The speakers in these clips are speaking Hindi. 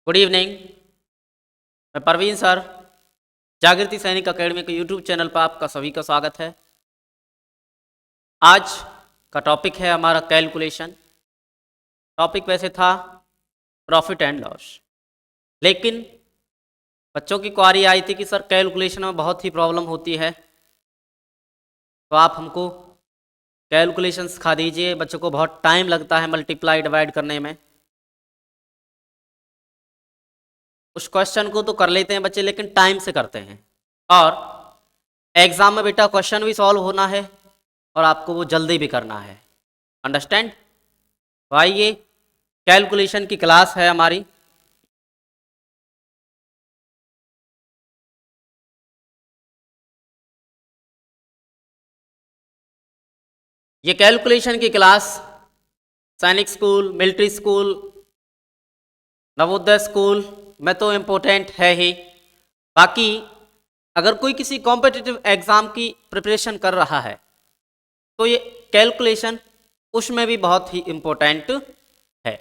Good evening. मैं परवीन सर, जागृति सैनिक अकेडमी के यूट्यूब चैनल पर आपका सभी का स्वागत है। आज का टॉपिक है हमारा कैलकुलेशन। टॉपिक वैसे था प्रॉफिट एंड लॉस, लेकिन बच्चों की क्वारी आई थी कि सर कैलकुलेशन में बहुत ही प्रॉब्लम होती है, तो आप हमको कैलकुलेशन सिखा दीजिए। बच्चों को बहुत टाइम लगता है मल्टीप्लाई डिवाइड करने में। उस क्वेश्चन को तो कर लेते हैं बच्चे, लेकिन टाइम से करते हैं, और एग्जाम में बेटा क्वेश्चन भी सॉल्व होना है और आपको वो जल्दी भी करना है। अंडरस्टैंड? तो आइए, कैलकुलेशन की क्लास है हमारी। ये कैलकुलेशन की क्लास सैनिक school, military school, Navodaya school में तो इम्पोर्टेंट है ही। बाकी अगर कोई किसी कॉम्पिटिटिव एग्जाम की प्रिपरेशन कर रहा है तो ये कैलकुलेशन उसमें भी बहुत ही इम्पोर्टेंट है।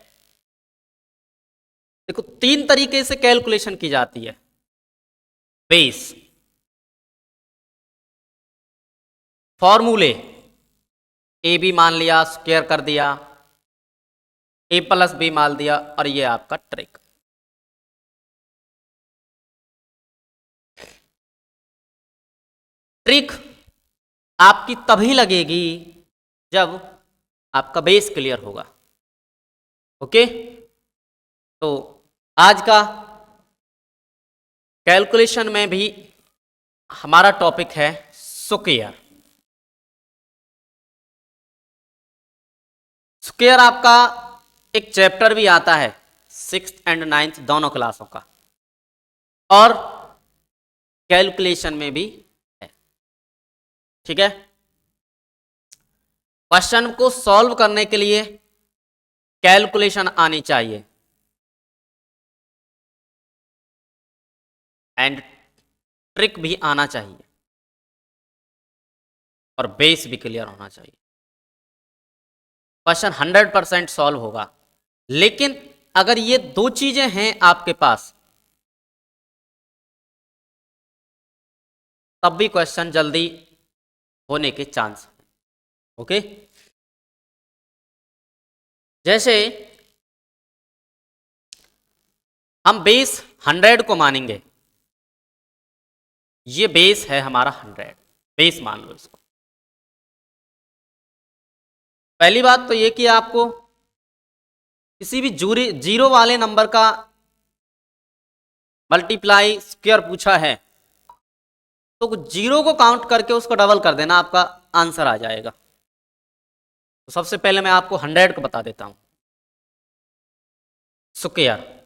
देखो, 3 तरीके से कैलकुलेशन की जाती है। बेस, फॉर्मूले, ए बी मान लिया, स्क्वायर कर दिया, ए प्लस बी मान दिया, और ये आपका ट्रिक। ट्रिक आपकी तभी लगेगी जब आपका बेस क्लियर होगा। ओके, तो आज का कैलकुलेशन में भी हमारा टॉपिक है स्क्वायर। स्क्वायर आपका एक चैप्टर भी आता है 6th एंड 9th दोनों क्लासों का, और कैलकुलेशन में भी है। ठीक है, क्वेश्चन को सॉल्व करने के लिए कैलकुलेशन आनी चाहिए एंड ट्रिक भी आना चाहिए, और बेस भी क्लियर होना चाहिए। क्वेश्चन 100% सॉल्व होगा, लेकिन अगर ये 2 चीजें हैं आपके पास तब भी क्वेश्चन जल्दी होने के चांस हैं। ओके, जैसे हम बेस 100 को मानेंगे, ये बेस है हमारा 100, बेस मान लो इसको। पहली बात तो ये कि आपको किसी भी जीरो वाले नंबर का मल्टीप्लाई स्क्वायर पूछा है तो जीरो को काउंट करके उसको डबल कर देना, आपका आंसर आ जाएगा। तो सबसे पहले मैं आपको 100 को बता देता हूं। स्क्वायर,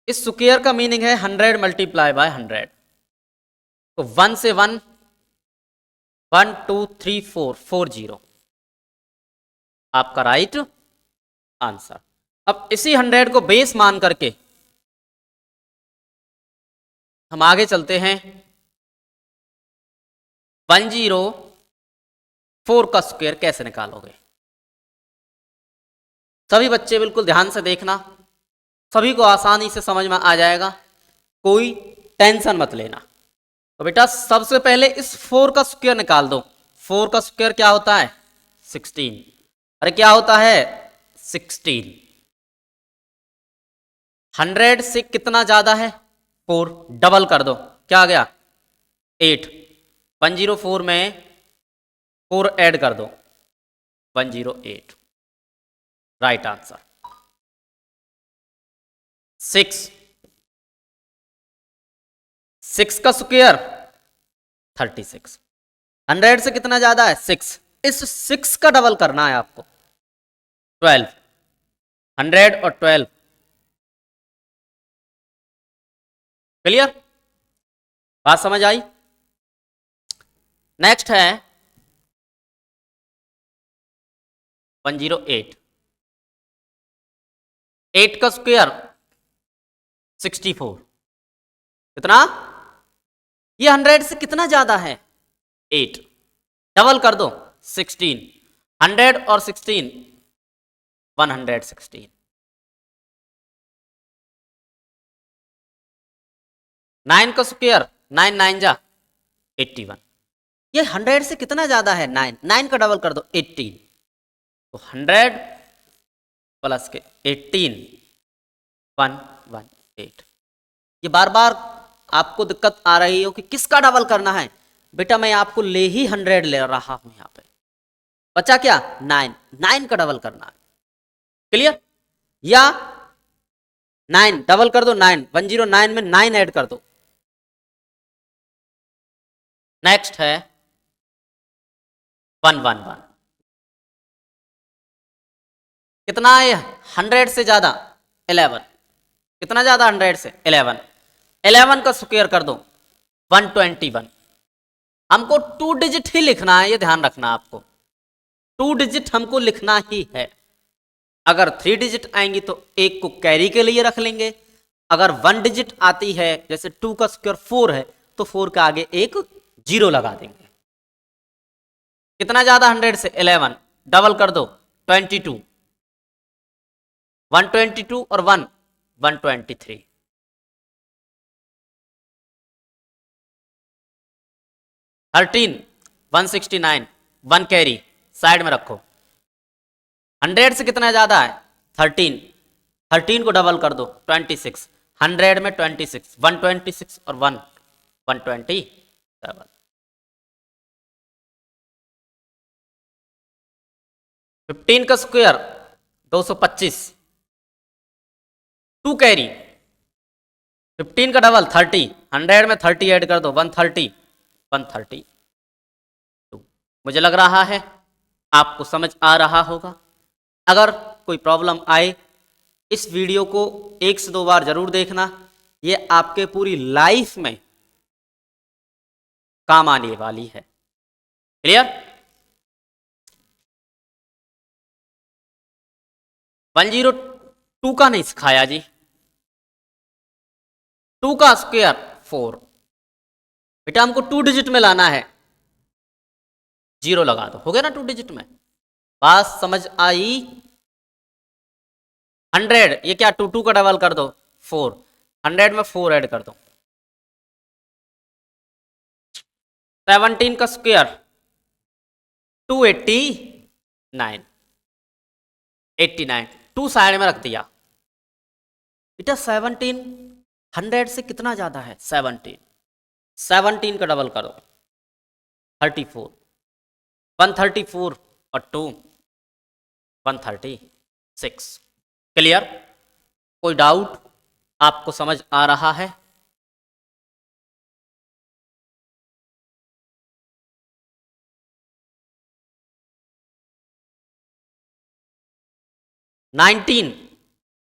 इस स्क्वायर का मीनिंग है 100 मल्टीप्लाई बाय 100। तो 1 से 1, 1 2 3 4, 4 जीरो आपका राइट आंसर। अब इसी 100 को बेस मान करके हम आगे चलते हैं। 104 का स्क्वायर कैसे निकालोगे? सभी बच्चे बिल्कुल ध्यान से देखना, सभी को आसानी से समझ में आ जाएगा, कोई टेंशन मत लेना। तो बेटा सबसे पहले इस 4 का स्क्वायर निकाल दो। 4 का स्क्वायर क्या होता है? 16। अरे क्या होता है? 16। 100 से कितना ज्यादा है? 4, डबल कर दो, क्या आ गया? 8। 104 में 4 ऐड कर दो, 108, राइट आंसर। 6 का स्क्वायर 36। 100 से कितना ज्यादा है? 6। इस 6 का डबल करना है आपको, 12। 100 और 12 क्लियर? बात समझ आई? नेक्स्ट है 108। 8 का स्क्वायर 64। कितना? ये 100 से कितना ज्यादा है? 8। डबल कर दो, 16। 100 और 16, 116। 9 का स्क्वायर 9 9 जा 81। ये 100 से कितना ज्यादा है? 9 9 का डबल कर दो 18, तो 100 प्लस के 18 118। ये बार बार आपको दिक्कत आ रही हो कि किसका डबल करना है, बेटा मैं आपको ले ही 100 ले रहा हूं यहां पे, बचा क्या? 9 9 का डबल करना है। क्लियर? या 9 डबल कर दो, 9 109 में 9 ऐड कर दो। नेक्स्ट है 111, कितना है? 100 से ज्यादा 11, कितना ज्यादा? 100 से 11, 11 का स्क्वायर कर दो 121। हमको 2 डिजिट ही लिखना है, ये ध्यान रखना आपको, 2 डिजिट हमको लिखना ही है। अगर 3 डिजिट आएंगी तो एक को कैरी के लिए रख लेंगे, अगर 1 डिजिट आती है जैसे 2 का स्क्वायर 4 है तो 4 के आगे एक 0 लगा देंगे। कितना ज्यादा? 100 से 11, डबल कर दो 22, 122 और 1 123। 13 169, 1 कैरी साइड में रखो। 100 से कितना ज्यादा है? 13, 13 को डबल कर दो 26, 100 में 26, 126 और 1 127। 15 का स्क्वायर 225, 2 कैरी, 15 का डबल 30, 100 में 30 ऐड कर दो 130, 132। मुझे लग रहा है आपको समझ आ रहा होगा। अगर कोई प्रॉब्लम आए इस वीडियो को 1 से 2 बार जरूर देखना, ये आपके पूरी लाइफ में काम आने वाली है। क्लियर? 102 का नहीं सिखाया जी, 2 का स्क्वायर 4, बेटा हमको 2 डिजिट में लाना है, 0 लगा दो, हो गया ना 2 डिजिट में। बात समझ आई? 100, ये क्या 2 का डबल कर दो 4, 100 में 4 ऐड कर दो। 17 का स्क्वायर 289, 89, 2 साइड में रख दिया। बेटा 17 100 से कितना ज्यादा है? 17 का डबल कर दो 34, 134 और 2 136। क्लियर? कोई डाउट? आपको समझ आ रहा है? नाइनटीन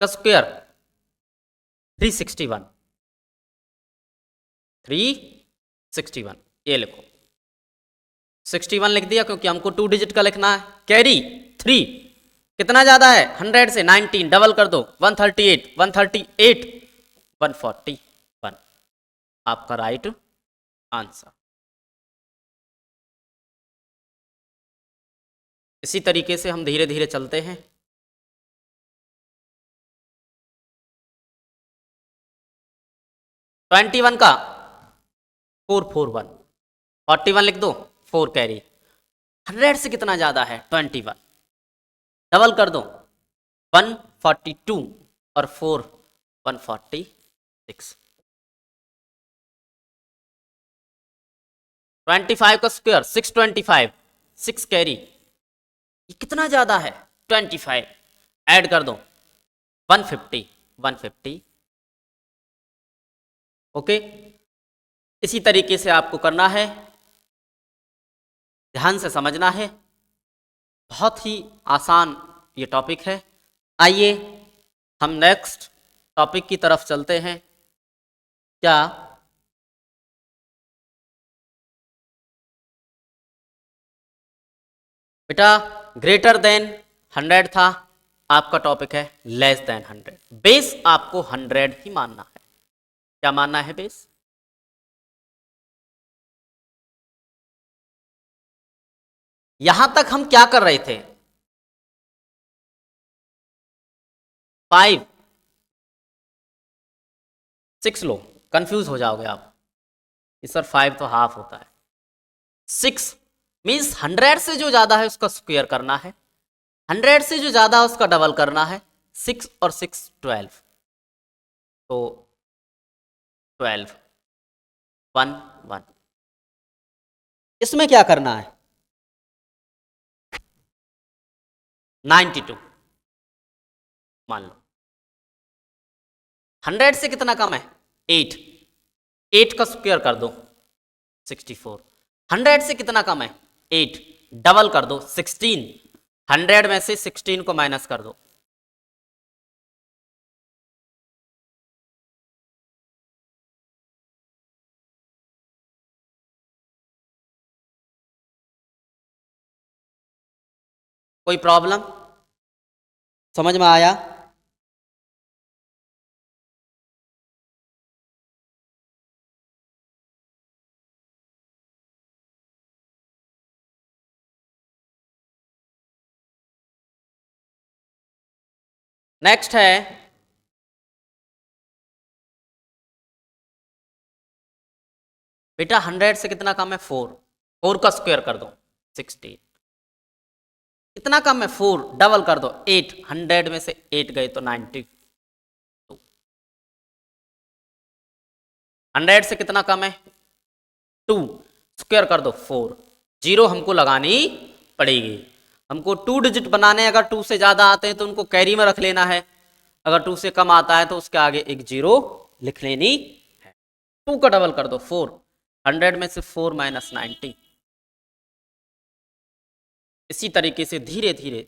का स्क्वायर 361, 361, ये लिखो 61 लिख दिया क्योंकि हमको 2 डिजिट का लिखना है। कैरी 3, कितना ज्यादा है? 100 से 19, डबल कर दो 138, 138, 141, आपका राइट आंसर। इसी तरीके से हम धीरे धीरे चलते हैं। ट्वेंटी 21 का 441, 41 लिख दो 4 कैरी। 100 से कितना ज्यादा है? 21, डबल कर दो 142 और 4 146। 25 का स्क्वायर 625, 6 कैरी, ये कितना ज्यादा है? 25 ऐड कर दो 150, 150। ओके, इसी तरीके से आपको करना है, ध्यान से समझना है। बहुत ही आसान ये टॉपिक है। आइए हम नेक्स्ट टॉपिक की तरफ चलते हैं। क्या बेटा ग्रेटर देन 100 था, आपका टॉपिक है लेस देन 100। बेस आपको 100 ही मानना है। क्या मानना है? बेस। यहां तक हम क्या कर रहे थे? 5 6 लो, कंफ्यूज हो जाओगे आप। ये सर 5 तो हाफ होता है। 6 मीन्स 100 से जो ज़्यादा है उसका स्क्वायर करना है, 100 से जो ज़्यादा उसका डबल करना है। 6 और 6 12, तो 12 1 1। इसमें क्या करना है? 92 मान लो। 100 से कितना कम है? 8, 8 का स्क्वायर कर दो 64। 100 से कितना कम है? 8, डबल कर दो 16। 100 में से 16 को माइनस कर दो, कोई प्रॉब्लम समझ में आया? नेक्स्ट है बेटा 100 से कितना कम है? 4, 4 का स्क्वायर कर दो 16। कितना कम है? 4, डबल कर दो 8। 100 में से 8 गए तो 92। 100 से कितना कम है? 2, स्क्वायर कर दो 4। 0 हमको लगानी पड़ेगी। हमको 2 डिजिट बनाने, अगर 2 से ज़्यादा आते हैं तो उनको कैरी में रख लेना है, अगर 2 से कम आता है तो उसके आगे एक 0 लिख लेनी है। 2 का डबल कर दो 4। 100 में से 4 माइनस 90। इसी तरीके से धीरे धीरे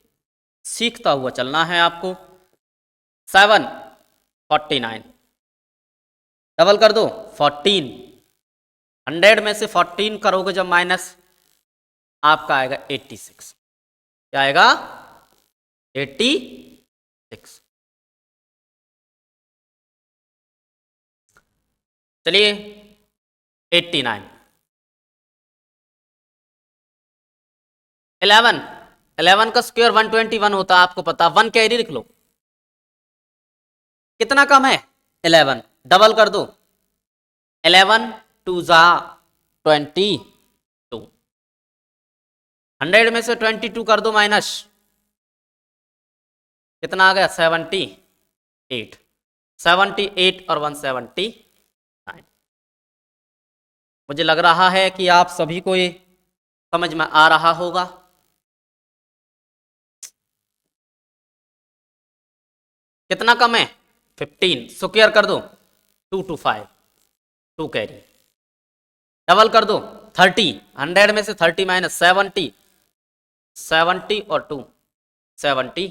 सीखता हुआ चलना है आपको। 7 49, डबल कर दो 14। 100 में से 14 करोगे जब माइनस, आपका आएगा 86। क्या आएगा? 86। चलिए 89। 11 का स्क्वायर 121 होता है, आपको पता। 1 कैरी लिख लो। कितना कम है? 11, डबल कर दो 11 2 जा 22। 100 में से 22 कर दो माइनस, कितना आ गया? 78। 78 और 179। मुझे लग रहा है कि आप सभी को ये समझ में आ रहा होगा। कितना कम है? 15, स्क्वायर कर दो 2 to 5, 2 कैरी, डबल कर दो 30। 100 में से 30 माइनस 70, 70 और 2 70।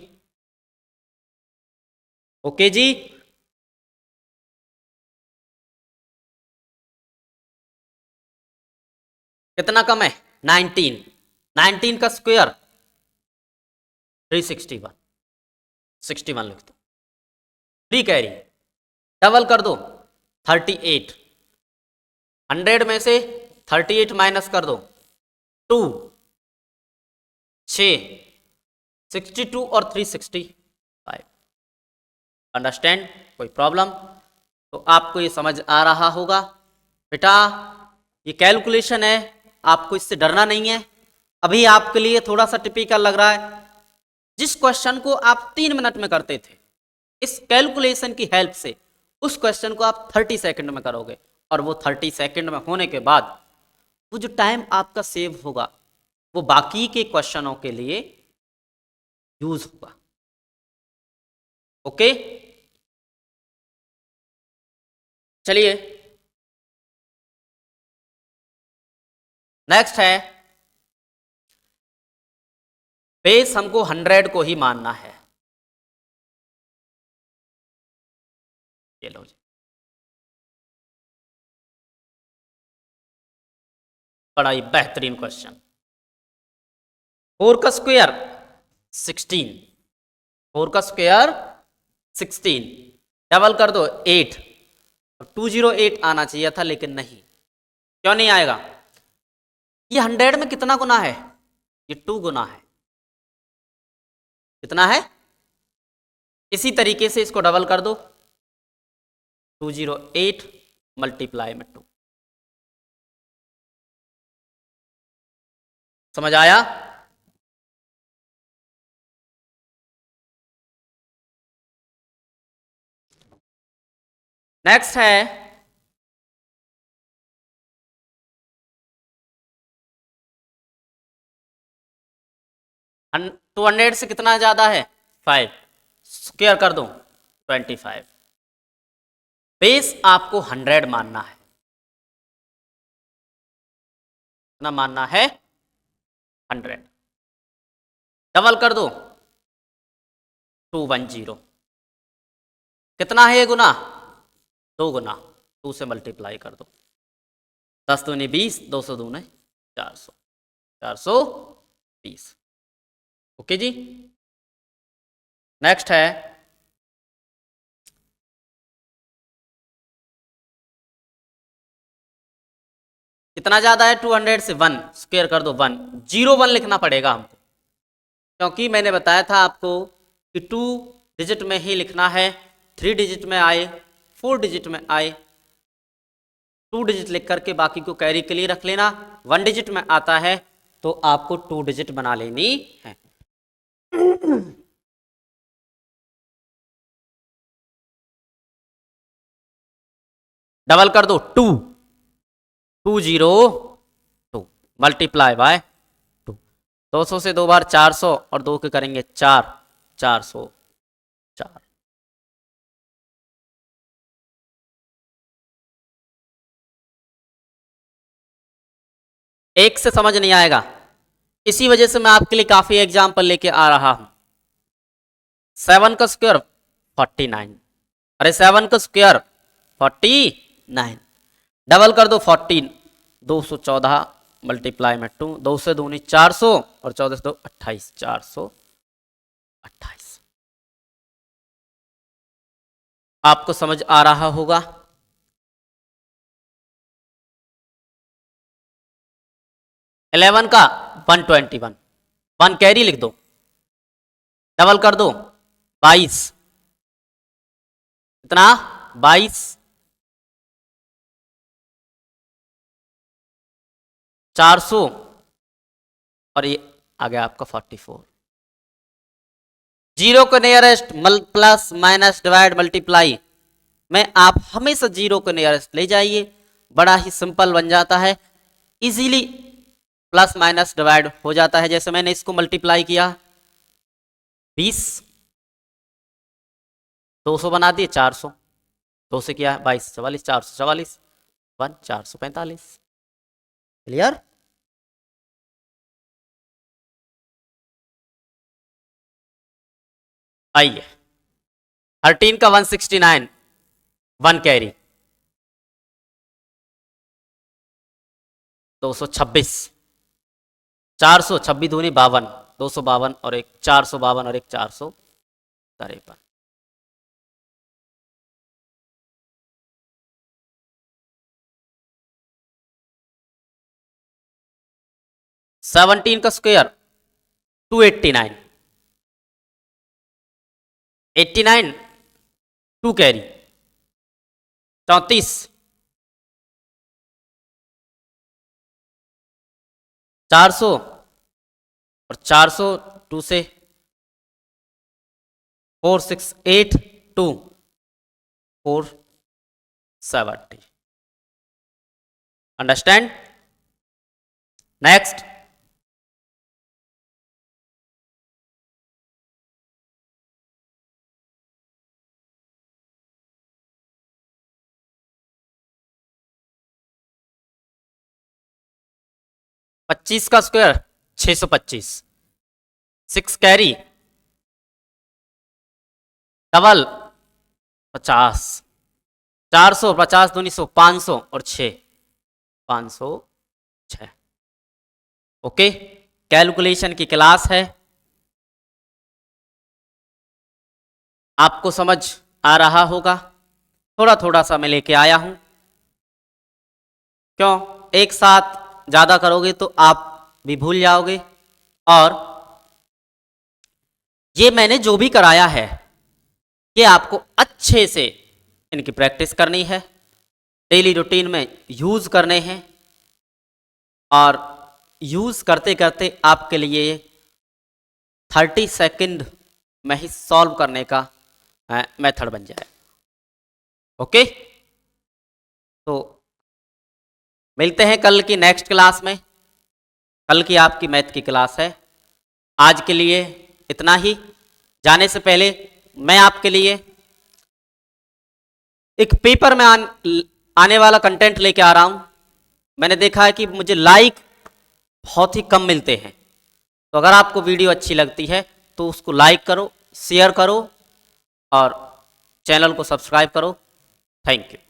ओके जी। कितना कम है? 19। 19 का स्क्वायर 361, 61 लिख दो। 3 कैरी, डबल कर दो 38। 100 में से 38 माइनस कर दो 2, 6, 62 और 365। अंडरस्टैंड? कोई प्रॉब्लम? तो आपको ये समझ आ रहा होगा बेटा। ये कैलकुलेशन है, आपको इससे डरना नहीं है। अभी आपके लिए थोड़ा सा टिपिकल लग रहा है। जिस क्वेश्चन को आप 3 मिनट में करते थे, इस कैलकुलेशन की हेल्प से उस क्वेश्चन को आप 30 सेकंड में करोगे, और वो 30 सेकंड में होने के बाद वो जो टाइम आपका सेव होगा वो बाकी के क्वेश्चनों के लिए यूज होगा। ओके, चलिए नेक्स्ट है, बेस हमको 100 को ही मानना है। ये लो जी, बड़ा ही बेहतरीन क्वेश्चन। 4 का स्क्वायर 16, 4 का स्क्वायर 16, डबल कर दो 8। 208 आना चाहिए था लेकिन नहीं। क्यों नहीं आएगा? ये 100 में कितना गुना है? ये 2 गुना है। कितना है? इसी तरीके से इसको डबल कर दो 208 मल्टीप्लाई में 2। समझ आया? नेक्स्ट है 200 से कितना ज्यादा है 5, स्क्वायर कर दो 25। बेस आपको 100 मानना है, कितना मानना है 100। डबल कर दो 210, कितना है ये गुना 2 गुना, 2 से मल्टीप्लाई कर दो, 10 दूनी 20, 200 दूने 400, 420। ओके जी। नेक्स्ट है कितना ज्यादा है 200 से 1, स्क्वायर कर दो 1, 01 लिखना पड़ेगा हमको, क्योंकि मैंने बताया था आपको कि 2 डिजिट में ही लिखना है, 3 डिजिट में आए 4 डिजिट में आए, 2 डिजिट लिख करके बाकी को कैरी के लिए रख लेना। 1 डिजिट में आता है तो आपको 2 डिजिट बना लेनी है। डबल कर दो 2, 202 मल्टीप्लाई बाय 2, 200 से 2 बार 400 और 2 के करेंगे 4, 404। एक से समझ नहीं आएगा, इसी वजह से मैं आपके लिए काफी एग्जाम्पल लेके आ रहा हूं। 7 का स्क्वायर 49, अरे 7 का स्क्वायर 49, डबल कर दो 14, 214 मल्टीप्लाई में 2, 2 से 2 400 और 14 से 2 28, 428। आपको समझ आ रहा होगा? इलेवन का 121, 1 कैरी लिख दो, डबल कर दो 22, कितना 22, 400 और ये आ गया आपका 44। जीरो को nearest plus minus divide multiply में आप हमेशा जीरो को नियरेस्ट ले जाइए, बड़ा ही सिंपल बन जाता है, इजीली प्लस माइनस डिवाइड हो जाता है। जैसे मैंने इसको मल्टीप्लाई किया 20, 200 बना दिए 400, 2 से किया 22, 44, 444, 1 445। क्लियर? आइए 13 का 169, 1 कैरी 226, 400 26 दूनी 52, 252 और एक 452 और एक 453। 17 का स्क्वायर 289, 89 2 कैरी 34, 400 और 400 2 से 4682 470। अंडरस्टैंड? नेक्स्ट पच्चीस का स्क्वायर 625, 6 कैरी डबल 50, 400 50 दूनी 100, 500 और 6 506। ओके, कैलकुलेशन की क्लास है, आपको समझ आ रहा होगा। थोड़ा थोड़ा सा मैं लेके आया हूं, क्यों एक साथ ज्यादा करोगे तो आप भी भूल जाओगे। और ये मैंने जो भी कराया है ये आपको अच्छे से इनकी प्रैक्टिस करनी है, डेली रूटीन में यूज करने हैं और यूज़ करते करते आपके लिए 30 सेकंड में ही सॉल्व करने का मेथड बन जाए। ओके, तो मिलते हैं कल की नेक्स्ट क्लास में। कल की आपकी मैथ की क्लास है। आज के लिए इतना ही। जाने से पहले मैं आपके लिए एक पेपर में आने वाला कंटेंट लेके आ रहा हूं। मैंने देखा है कि मुझे लाइक बहुत ही कम मिलते हैं, तो अगर आपको वीडियो अच्छी लगती है तो उसको लाइक करो, शेयर करो और चैनल को सब्सक्राइब करो। Thank you.